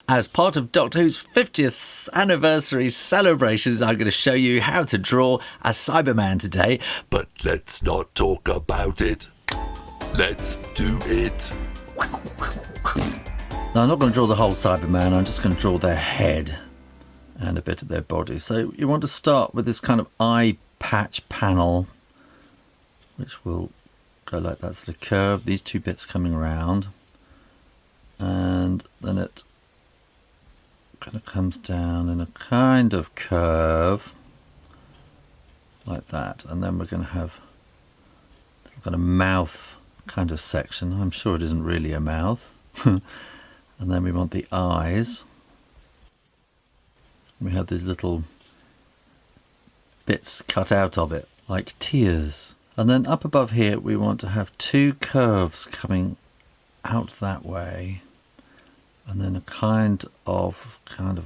As part of Doctor Who's 50th anniversary celebrations, I'm going to show you how to draw a Cyberman today. But let's not talk about it. Let's do it. Now, I'm not going to draw the whole Cyberman, I'm just going to draw their head and a bit of their body. So you want to start with this kind of eye patch panel, which will go like that, sort of curve, these two bits coming around, and then it kind of comes down in a kind of curve like that, and then we're going to have a little kind of mouth kind of section. I'm sure it isn't really a mouth. And then we want the eyes. We have these little bits cut out of it like tears, and then up above here we want to have two curves coming out that way, and then a kind of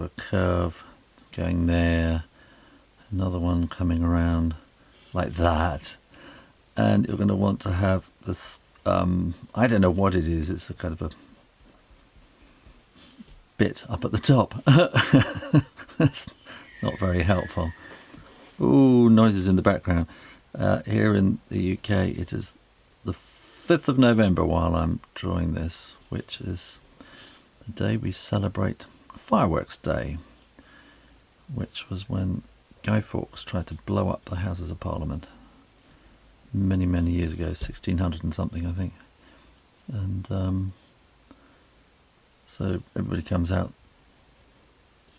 a curve going there, another one coming around like that, and you're going to want to have this I don't know what it is, it's a kind of a bit up at the top. That's not very helpful. Ooh, noises in the background. Here in the UK it is the 5th of November while I'm drawing this, which is the day we celebrate Fireworks Day, which was when Guy Fawkes tried to blow up the Houses of Parliament many, many years ago, 1600 and something, I think. And so everybody comes out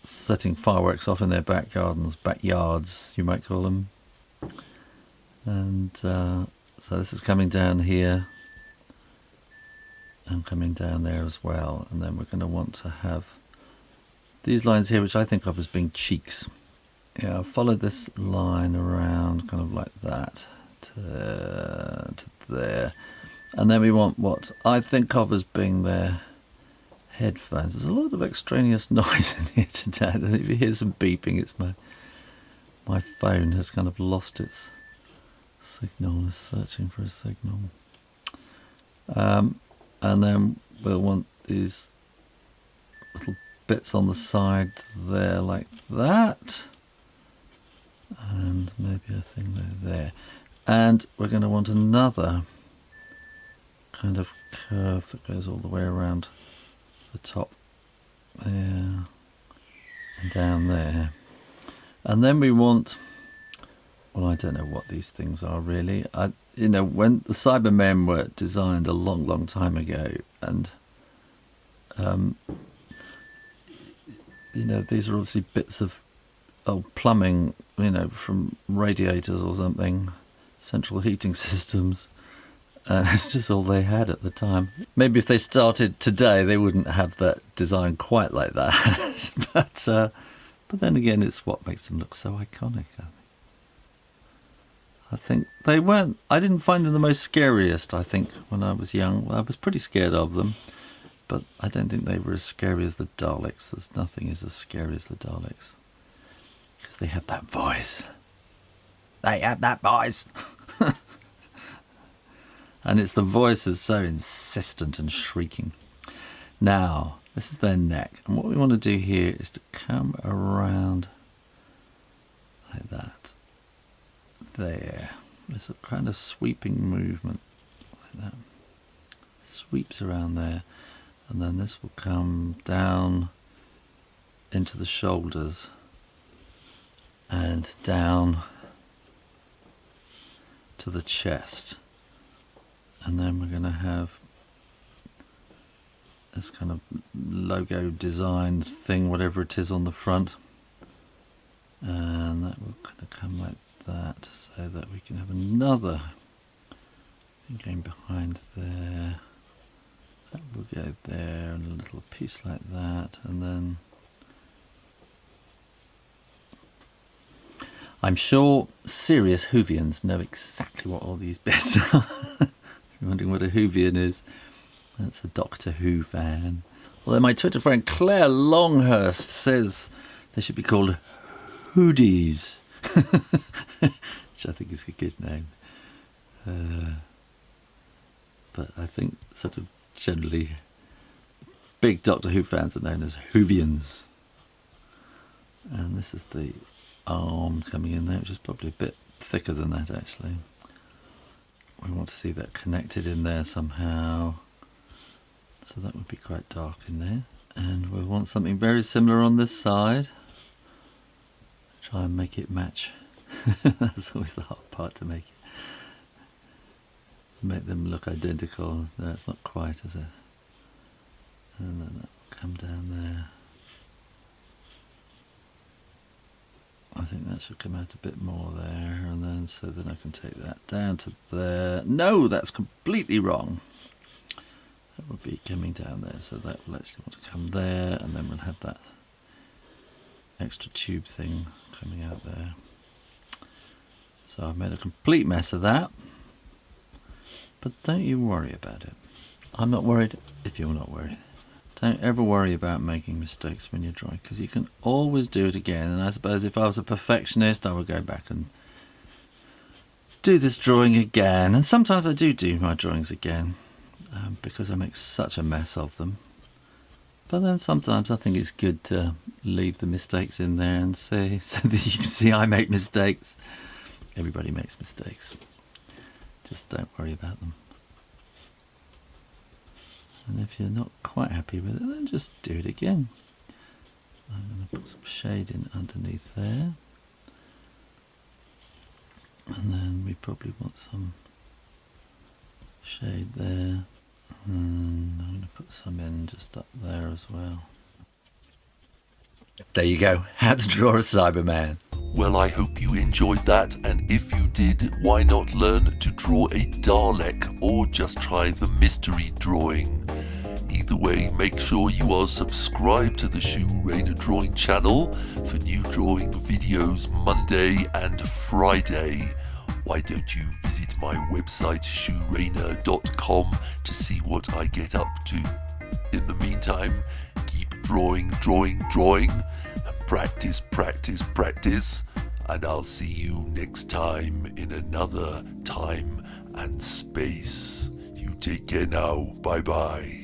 setting fireworks off in their back gardens, backyards, you might call them. And so this is coming down here and coming down there as well, and then we're going to want to have these lines here, which I think of as being cheeks. Yeah, I'll follow this line around kind of like that to there, and then we want what I think of as being their headphones. There's a lot of extraneous noise in here today. If you hear some beeping, it's my phone has kind of lost its signal, is searching for a signal. And then we'll want these little bits on the side there like that, and maybe a thing there. And we're going to want another kind of curve that goes all the way around the top there and down there. And then we want, well, I don't know what these things are really. When the Cybermen were designed a long, long time ago, and these are obviously bits of old plumbing, from radiators or something, central heating systems, and it's just all they had at the time. Maybe if they started today, they wouldn't have that design quite like that. But then again, it's what makes them look so iconic, I think they weren't. I didn't find them the most scariest. I think when I was young, I was pretty scared of them, but I don't think they were as scary as the Daleks. There's nothing is as scary as the Daleks because they have that voice. They have that voice, and it's the voice is so insistent and shrieking. Now this is their neck, and what we want to do here is to come around like that. There, there's a kind of sweeping movement like that, sweeps around there, and then this will come down into the shoulders and down to the chest, and then we're going to have this kind of logo design thing, whatever it is, on the front, and that will kind of come like that, so that we can have another thing going behind there. That will go there, and a little piece like that, and then I'm sure serious Whovians know exactly what all these bits are. If you're wondering what a Whovian is, that's a Doctor Who fan. Although my Twitter friend Claire Longhurst says they should be called Hoodies. Which I think is a good name, but I think sort of generally big Doctor Who fans are known as Whovians. And this is the arm coming in there, which is probably a bit thicker than that actually. We want to see that connected in there somehow. So that would be quite dark in there. And we want something very similar on this side. Try and make it match. That's always the hard part, to make them look identical. That's not quite, is it? And then that will come down there. I think that should come out a bit more there, and then so then I can take that down to there. No, that's completely wrong. That would be coming down there, so that will actually want to come there, and then we'll have that extra tube thing coming out there. So I've made a complete mess of that, but don't you worry about it. I'm not worried if you're not worried. Don't ever worry about making mistakes when you're drawing, because you can always do it again. And I suppose if I was a perfectionist, I would go back and do this drawing again. And sometimes I do my drawings again, because I make such a mess of them. But then sometimes I think it's good to leave the mistakes in there and see, so that you can see I make mistakes. Everybody makes mistakes. Just don't worry about them. And if you're not quite happy with it, then just do it again. I'm going to put some shade in underneath there. And then we probably want some shade there. And I'm going to put some in just up there as well. There you go. How to draw a Cyberman. Well, I hope you enjoyed that, and if you did, why not learn to draw a Dalek or just try the mystery drawing? Either way, make sure you are subscribed to the Shu Rayner Drawing channel for new drawing videos Monday and Friday. Why don't you visit my website shurayner.com to see what I get up to. In the meantime, keep drawing, and practice, and I'll see you next time in another time and space. You take care now. Bye bye.